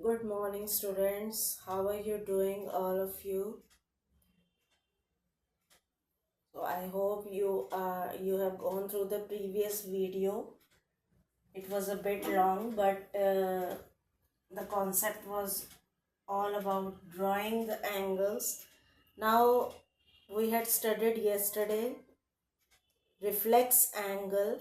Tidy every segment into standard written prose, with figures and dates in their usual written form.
Good morning, students. How are you doing, all of you? So I hope you have gone through the previous video. It was a bit long, but the concept was all about drawing the angles. Now we had studied yesterday reflex angle,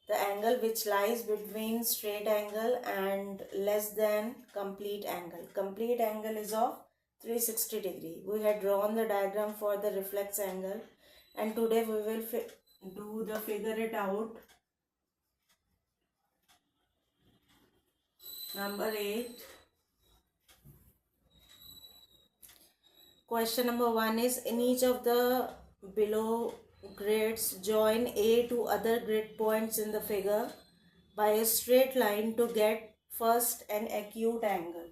the angle which lies between straight angle and less than complete angle. Complete angle is of 360 degree. We had drawn the diagram for the reflex angle, and today we will do the figure it out. Number 8. Question number 1 is, in each of the below grids, join A to other grid points in the figure by a straight line to get first an acute angle.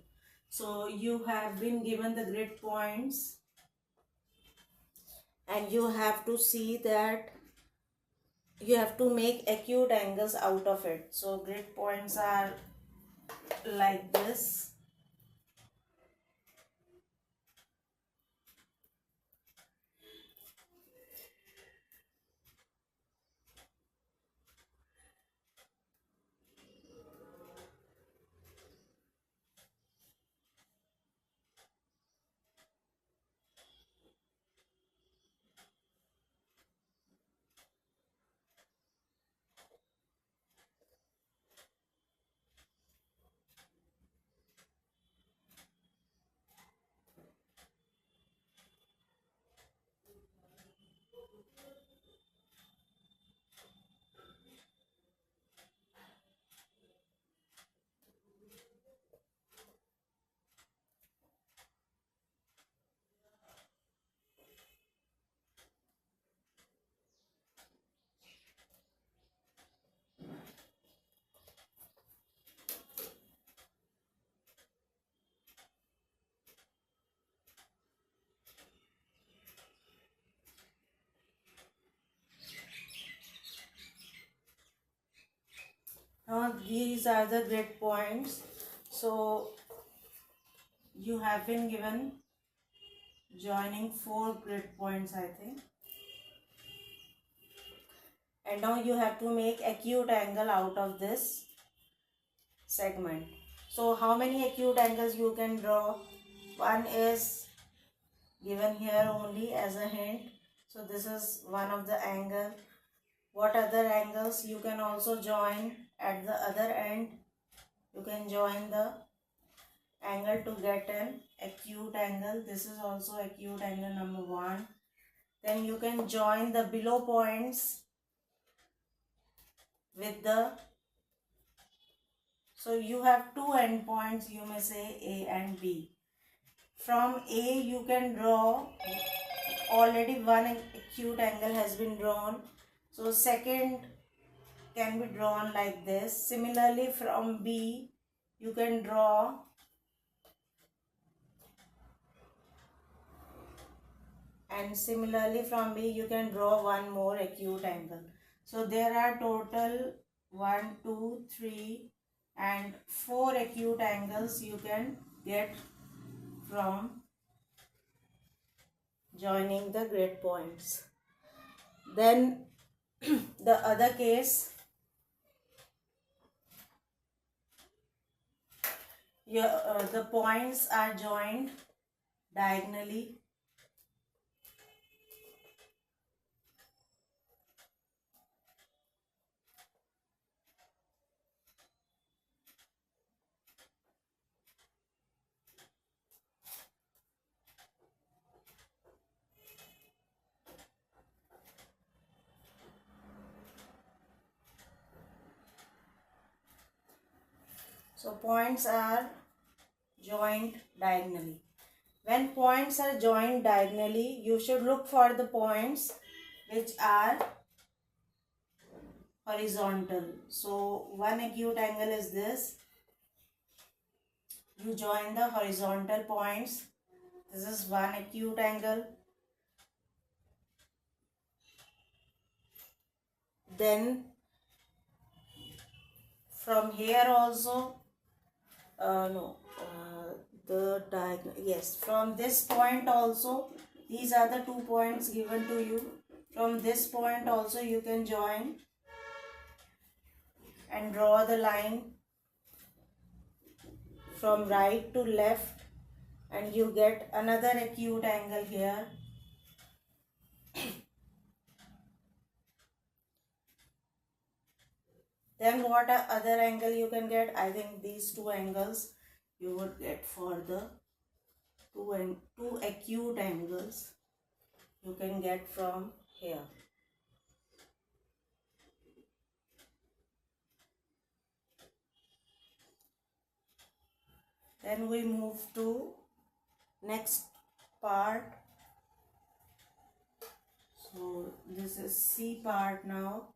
So you have been given the grid points and you have to see that you have to make acute angles out of it. So grid points are like this. Now these are the grid points. So you have been given joining 4 grid points, I think. And now you have to make acute angle out of this segment. So how many acute angles you can draw? One is given here only as a hint. So this is one of the angle. What other angles you can also join at the other end? You can join the angle to get an acute angle. This is also acute angle number 1. Then you can join the below points with the, so you have two endpoints, you may say A and B. From A you can draw, already one acute angle has been drawn, so second can be drawn like this. Similarly from B you can draw and similarly from B you can draw one more acute angle. So there are total 1, 2, 3 and 4 acute angles you can get from joining the grid points. Then the other case, the points are joined diagonally. So points are joined diagonally. When points are joined diagonally, you should look for the points which are horizontal. So one acute angle is this. You join the horizontal points. This is one acute angle. Then from here also, the diagonal. Yes, from this point also, these are the 2 points given to you. From this point also you can join and draw the line from right to left, and you get another acute angle here. Then what other angle you can get? I think these 2 angles you would get for the two acute angles you can get from here. Then we move to next part. So this is C part now.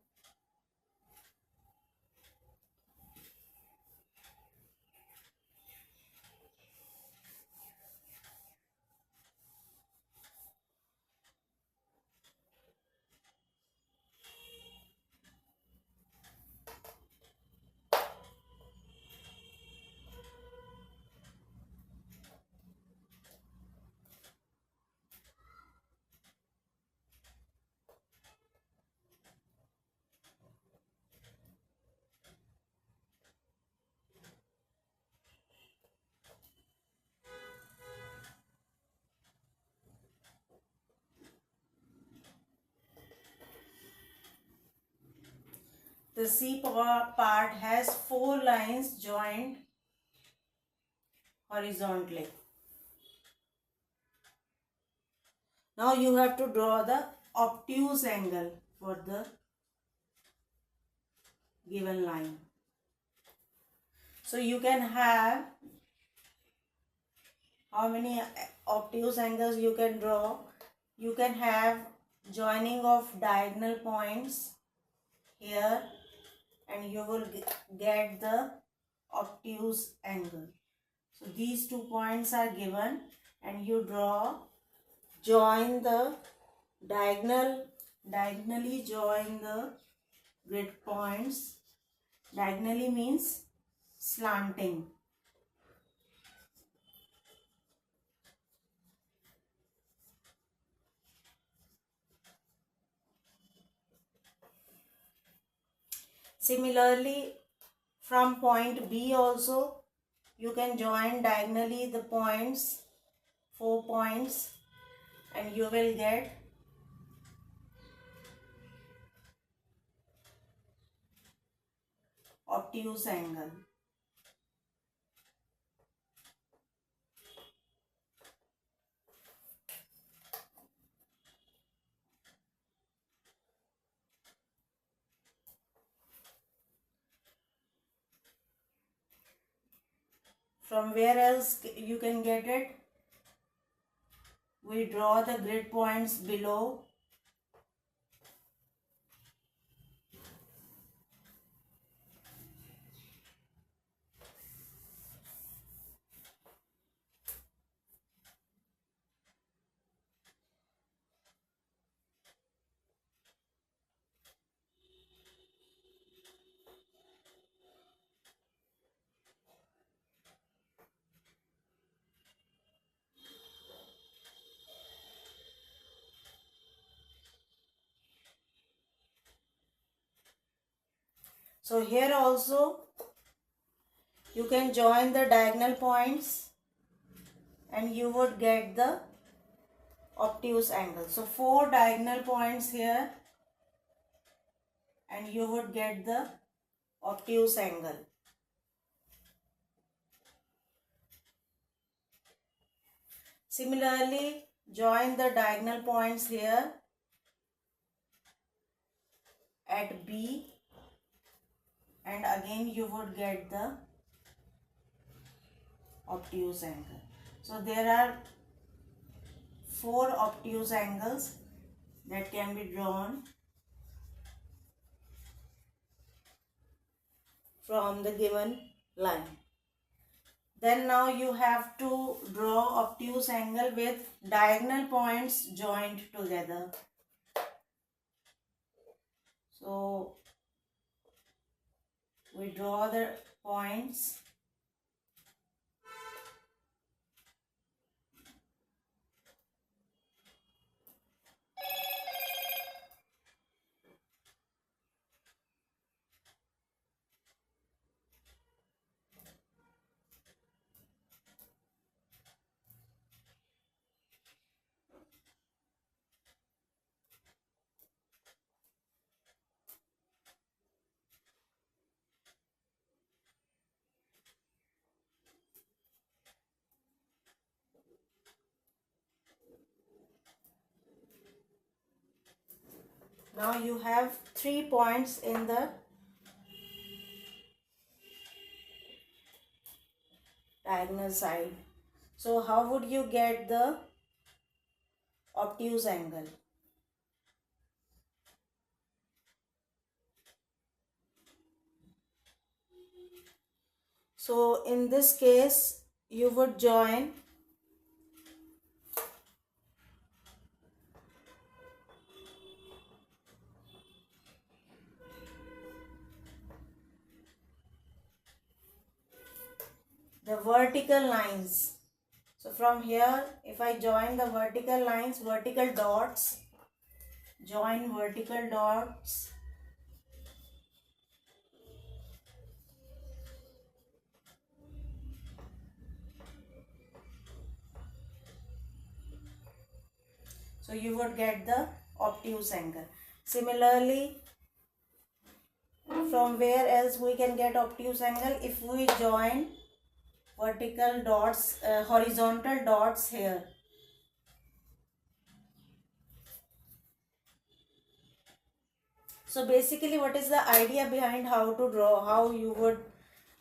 The C part has 4 lines joined horizontally. Now you have to draw the obtuse angle for the given line. So you can have, how many obtuse angles you can draw? You can have joining of diagonal points here, and you will get the obtuse angle. So these 2 points are given, and you join the diagonally join the grid points. Diagonally means slanting. Similarly, from point B also you can join diagonally the points, 4 points, and you will get obtuse angle. From where else you can get it? We draw the grid points below. So here also you can join the diagonal points and you would get the obtuse angle. So 4 diagonal points here and you would get the obtuse angle. Similarly, join the diagonal points here at B, and again you would get the obtuse angle. So there are 4 obtuse angles that can be drawn from the given line. Then now you have to draw obtuse angle with diagonal points joined together. So we draw the points Now you have 3 points in the diagonal side. So how would you get the obtuse angle? So in this case, you would join the vertical lines. So from here, if I join the vertical lines, vertical dots, join vertical dots, so you would get the obtuse angle. Similarly, from where else we can get obtuse angle? If we join vertical dots, horizontal dots here. So basically, what is the idea behind how to draw, how you would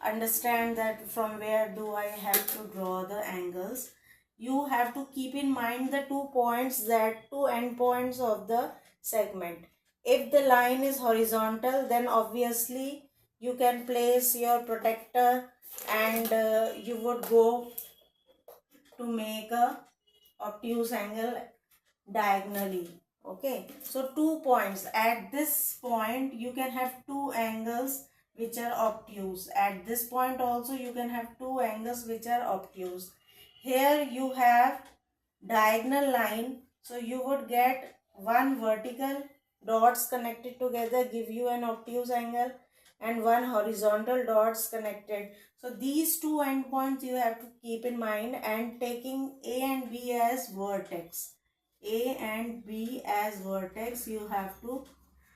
understand that from where do I have to draw the angles? You have to keep in mind the 2 points, that 2 endpoints of the segment. If the line is horizontal, then obviously you can place your protector and you would go to make a obtuse angle diagonally. Okay, so 2 points. At this point you can have 2 angles which are obtuse. At this point also you can have 2 angles which are obtuse. Here you have diagonal line, so you would get one vertical dots connected together give you an obtuse angle, and one horizontal dots connected. So these 2 endpoints you have to keep in mind, and taking A and B as vertex. A and B as vertex, you have to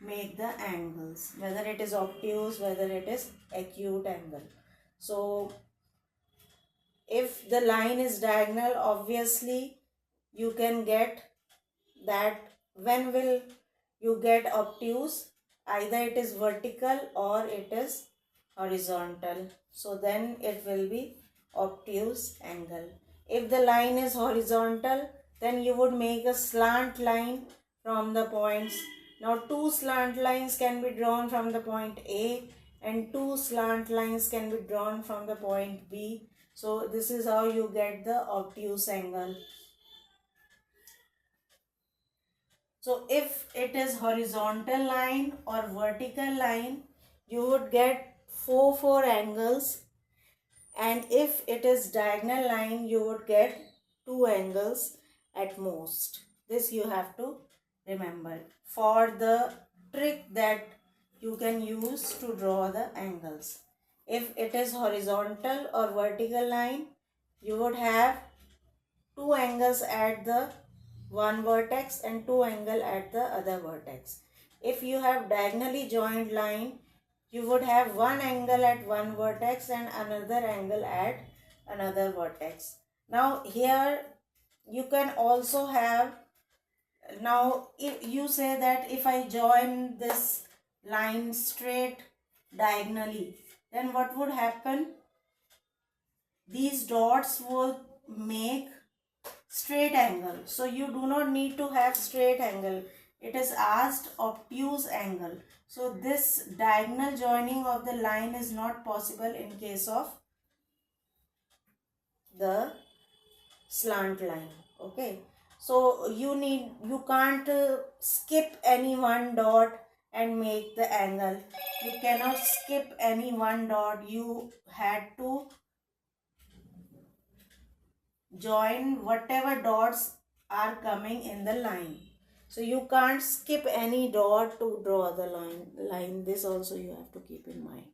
make the angles, whether it is obtuse, whether it is acute angle. So if the line is diagonal, obviously you can get that. When will you get obtuse? Either it is vertical or it is horizontal. So then it will be obtuse angle. If the line is horizontal, then you would make a slant line from the points. Now 2 slant lines can be drawn from the point A and 2 slant lines can be drawn from the point B. So this is how you get the obtuse angle. So if it is horizontal line or vertical line, you would get 4 angles, and if it is diagonal line, you would get 2 angles at most. This you have to remember for the trick that you can use to draw the angles. If it is horizontal or vertical line, you would have 2 angles at the one vertex and 2 angle at the other vertex. If you have diagonally joined line, you would have 1 angle at one vertex and another angle at another vertex. Now here you can also have, now if you say that if I join this line straight diagonally, then what would happen? These dots will make straight angle. So you do not need to have straight angle. It is asked obtuse angle. So this diagonal joining of the line is not possible in case of the slant line. Okay. So you can't skip any one dot and make the angle. You cannot skip any one dot. You had to join whatever dots are coming in the line. So you can't skip any dot to draw the line. This also you have to keep in mind.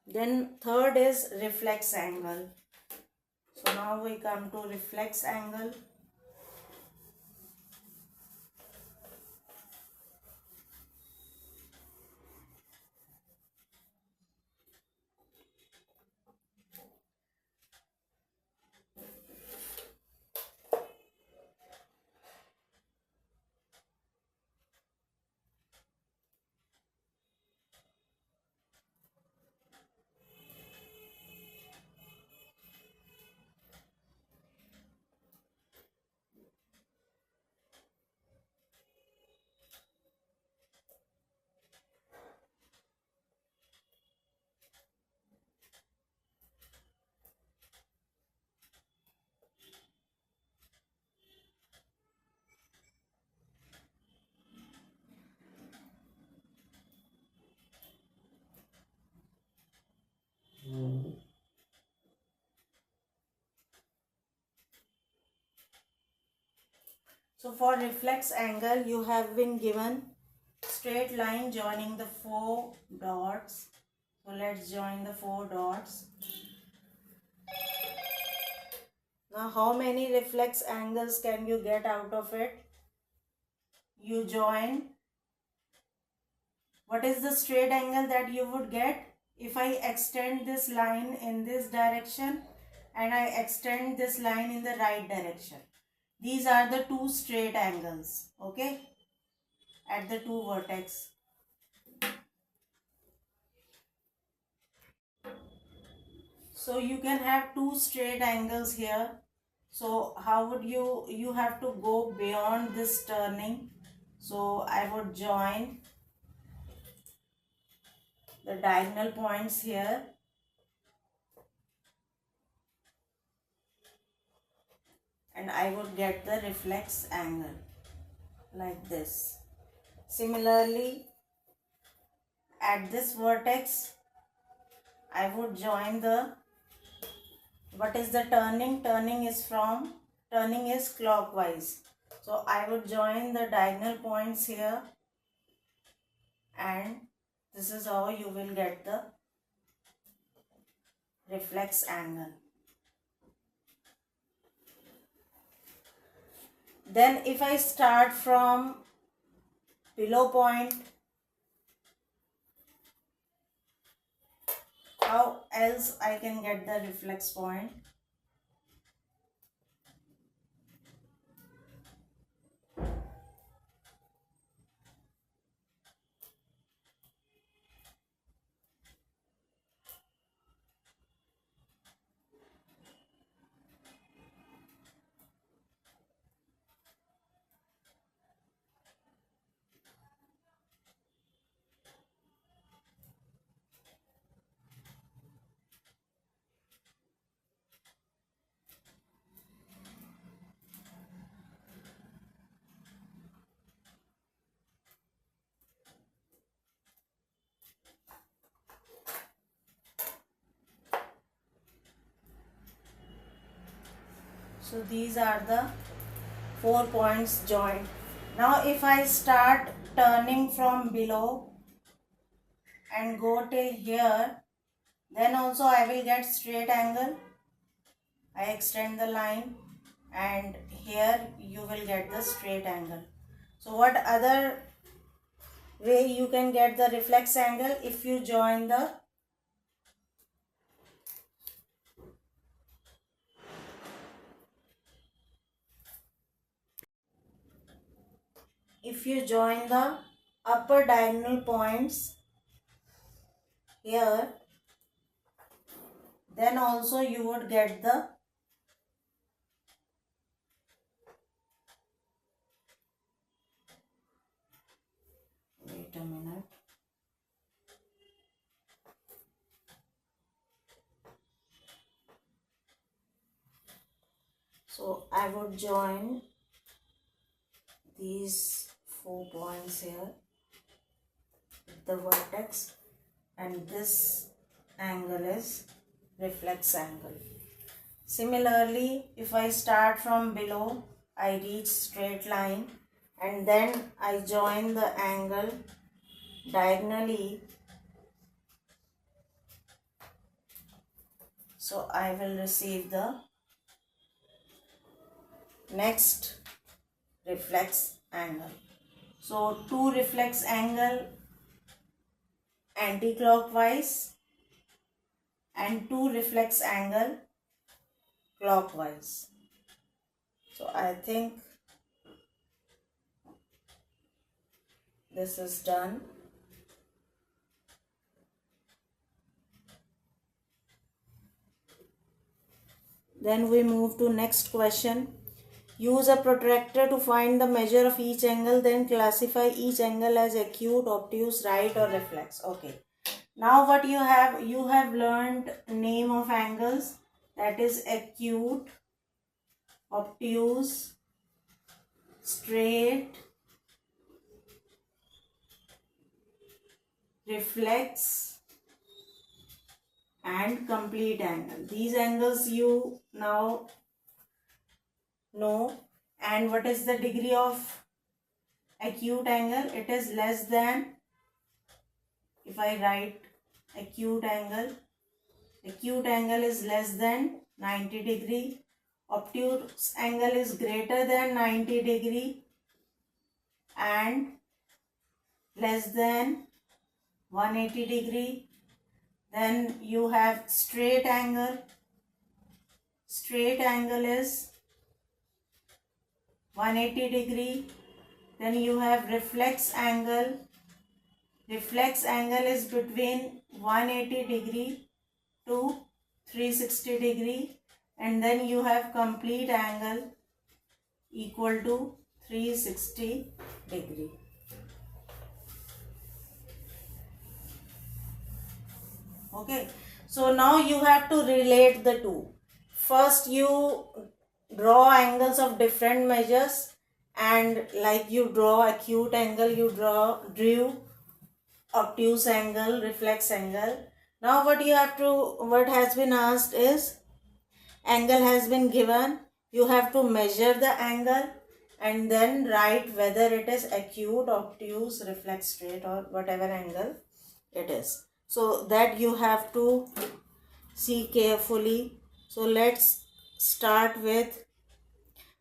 Then third is reflex angle. So now we come to reflex angle. So for reflex angle, you have been given straight line joining the 4 dots. So let's join the 4 dots. Now how many reflex angles can you get out of it? You join. What is the straight angle that you would get? If I extend this line in this direction and I extend this line in the right direction. These are the two straight angles, okay, at the two vertex. So you can have two straight angles here. So how would you have to go beyond this turning. So I would join the diagonal points here and I would get the reflex angle like this. Similarly, at this vertex, I would join the, what is the turning? Turning is clockwise. So I would join the diagonal points here and this is how you will get the reflex angle. Then if I start from below point, how else I can get the reflex point? So these are the 4 points joined. Now if I start turning from below and go till here, then also I will get straight angle. I extend the line and here you will get the straight angle. So what other way you can get the reflex angle? If you join the upper diagonal points here, then also you would get the wait a minute. So I would join these 4 points here, the vertex, and this angle is reflex angle. Similarly, if I start from below, I reach straight line and then I join the angle diagonally. So I will receive the next reflex angle. So two reflex angle anti-clockwise and two reflex angle clockwise. So I think this is done. Then we move to next question. Use a protractor to find the measure of each angle, then classify each angle as acute, obtuse, right or reflex. Okay. Now what you have learned name of angles, that is acute, obtuse, straight, reflex and complete angle. These angles you now know, And what is the degree of acute angle? It is less than, if I write acute angle is less than 90 degree. Obtuse angle is greater than 90 degree and less than 180 degree. Then you have straight angle. Straight angle is 180 degree. Then you have reflex angle. Reflex angle is between 180 degree to 360 degree. And then you have complete angle equal to 360 degree. Okay, so now you have to relate the two. First you draw angles of different measures, and like you draw acute angle, you drew obtuse angle, reflex angle. Now what has been asked is, angle has been given, you have to measure the angle and then write whether it is acute, obtuse, reflex, straight, or whatever angle it is. So that you have to see carefully. So let's start with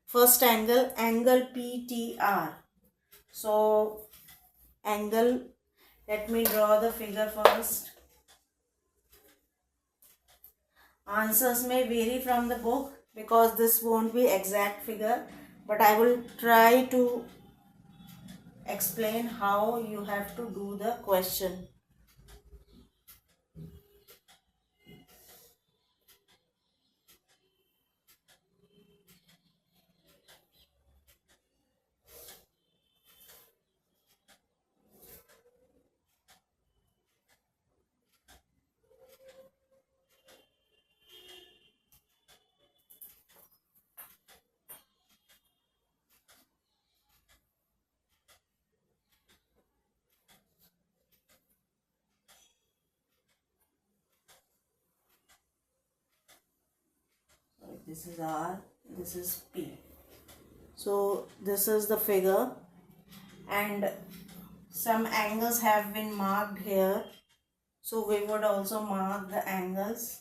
first angle, angle PTR. So angle, let me draw the figure first. Answers may vary from the book because this won't be exact figure, but I will try to explain how you have to do the question. This is R, this is P. So this is the figure, and some angles have been marked here. So we would also mark the angles.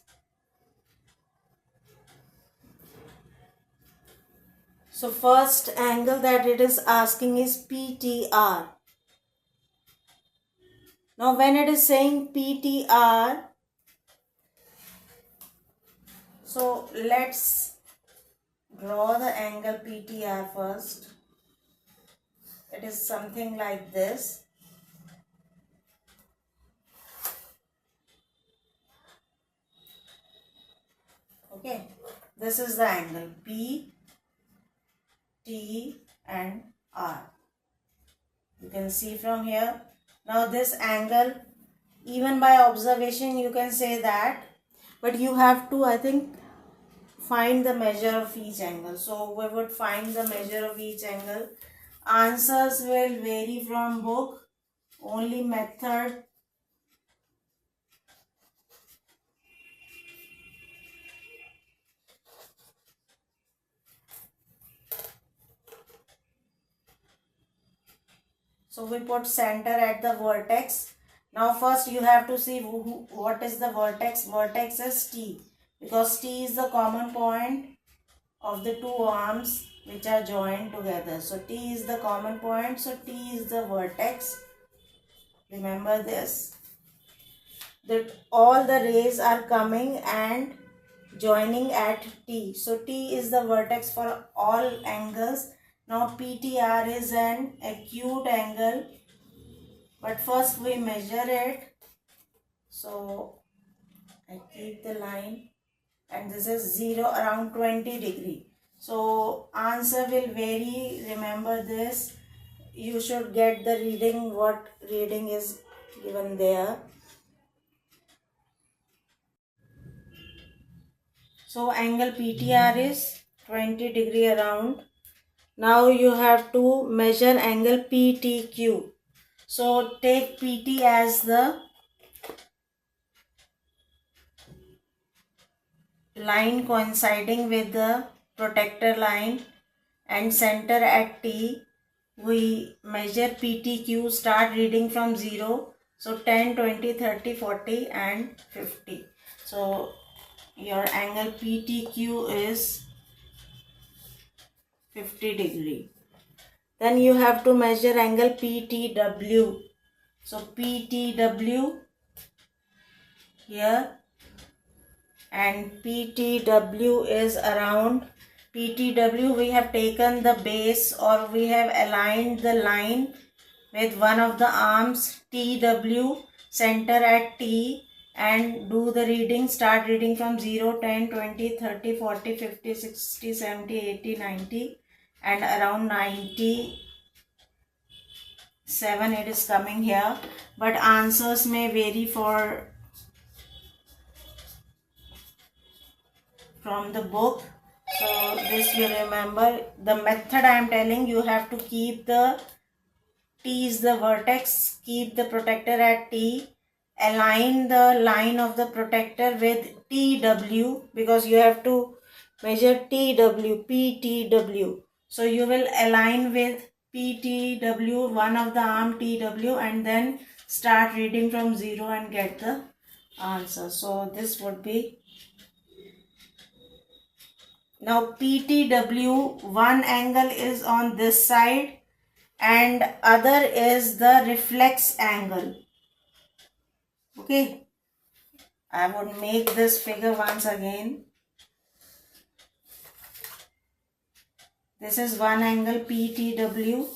So first angle that it is asking is PTR. Now when it is saying PTR, so let's draw the angle PTR first. It is something like this. Okay, this is the angle P, T and R. You can see from here. Now this angle, even by observation you can say that, but you have to, I think, find the measure of each angle. So we would find the measure of each angle. Answers will vary from book. Only method so we put center at the vertex. Now first you have to see what is the vertex. Vertex is T, because T is the common point of the two arms which are joined together. So T is the common point, so T is the vertex. Remember this, that all the rays are coming and joining at T. So T is the vertex for all angles. Now PTR is an acute angle, but first we measure it. So I keep the line, and this is 0, around 20 degree. So answer will vary. Remember this. You should get the reading, what reading is given there. So angle PTR is 20 degree around. Now you have to measure angle PTQ. So take PT as the line coinciding with the protector line, and center at T. We measure PTQ, start reading from 0. So 10, 20, 30, 40 and 50. So your angle PTQ is 50 degree. Then you have to measure angle PTW. So PTW here, and PTW is around, PTW we have taken the base, or we have aligned the line with one of the arms TW, center at T, and do the reading, start reading from 0, 10, 20, 30, 40, 50, 60, 70, 80, 90 and around 97 it is coming here, but answers may vary from the book. So this you remember. The method I am telling, you have to keep the T is the vertex, keep the protector at T, align the line of the protector with TW, because you have to measure TW, PTW. So you will align with PTW, one of the arm TW, and then start reading from 0 and get the answer. So this would be, now PTW, one angle is on this side and other is the reflex angle. Okay, I would make this figure once again. This is one angle PTW.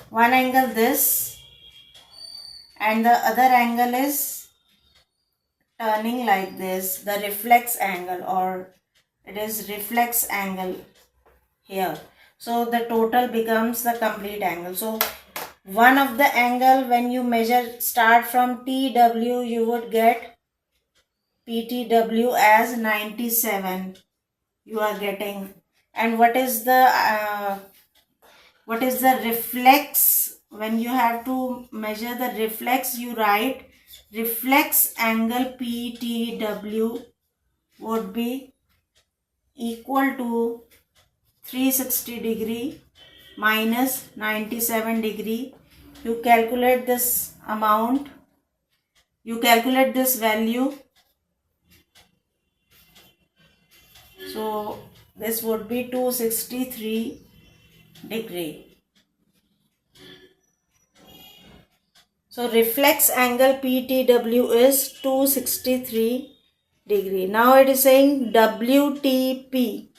One angle this, and the other angle is turning like this, the reflex angle, or it is reflex angle here. So the total becomes the complete angle. So one of the angle, when you measure, start from TW, you would get PTW as 97 you are getting. And what is the reflex? When you have to measure the reflex, you write reflex angle PTW would be equal to 360 degree minus 97 degree. You calculate this amount, you calculate this value. So this would be 263 degree. So reflex angle PTW is 263 degree. Now it is saying WTP.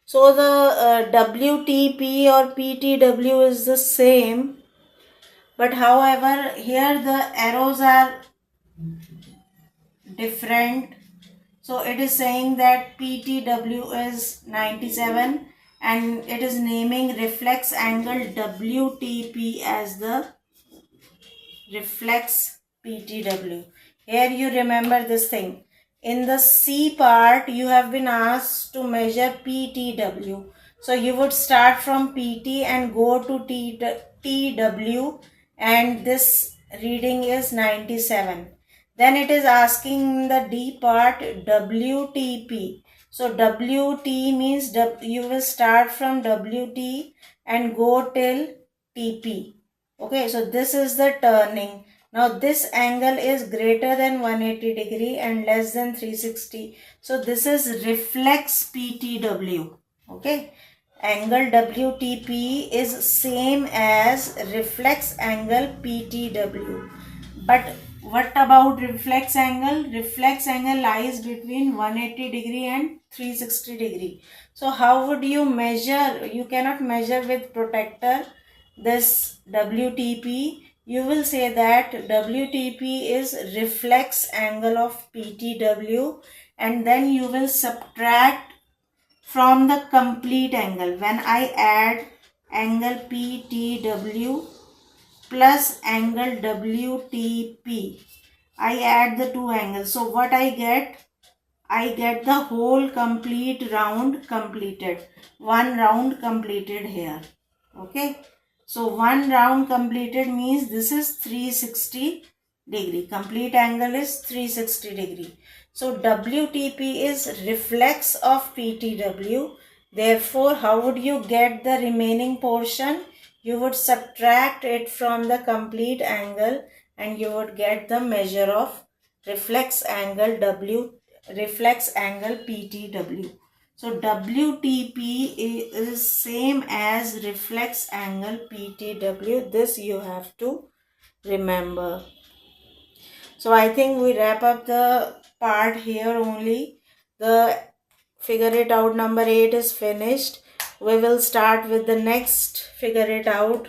So the WTP or PTW is the same, but however here the arrows are different. So it is saying that PTW is 97 and it is naming reflex angle WTP as the reflex PTW. Here you remember this thing. In the C part, you have been asked to measure PTW. So you would start from PT and go to TW, and this reading is 97. Then it is asking the D part WTP. So WT means you will start from WT and go till TP. Okay, so this is the turning. Now this angle is greater than 180 degree and less than 360. So this is reflex PTW. Okay, angle WTP is same as reflex angle PTW. But what about reflex angle? Reflex angle lies between 180 degree and 360 degree. So how would you measure? You cannot measure with protector this WTP. You will say that WTP is reflex angle of PTW, and then you will subtract from the complete angle. When I add angle PTW plus angle WTP, I add the two angles. So what I get? I get the whole complete round completed. One round completed here. Okay. So one round completed means this is 360 degree. Complete angle is 360 degree. So WTP is reflex of PTW. Therefore, how would you get the remaining portion? You would subtract it from the complete angle and you would get the measure of reflex angle PTW. So WTP is same as reflex angle PTW. This you have to remember. So I think we wrap up the part here only. The figure it out number 8 is finished. We will start with the next figure it out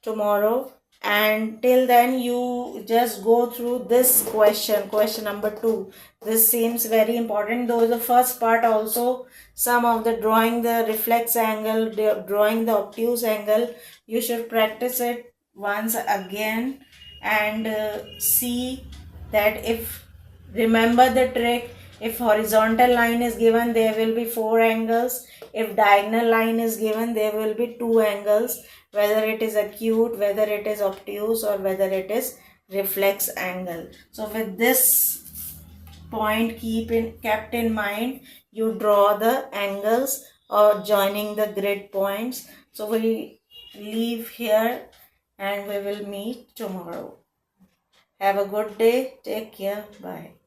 tomorrow, and till then you just go through this question number 2. This seems very important, though the first part also, some of the drawing the reflex angle, drawing the obtuse angle, you should practice it once again and see that if, remember the trick, if horizontal line is given there will be 4 angles, if diagonal line is given there will be 2 angles, whether it is acute, whether it is obtuse, or whether it is reflex angle. So with this point kept in mind, you draw the angles or joining the grid points. So we leave here and we will meet tomorrow. Have a good day. Take care. Bye.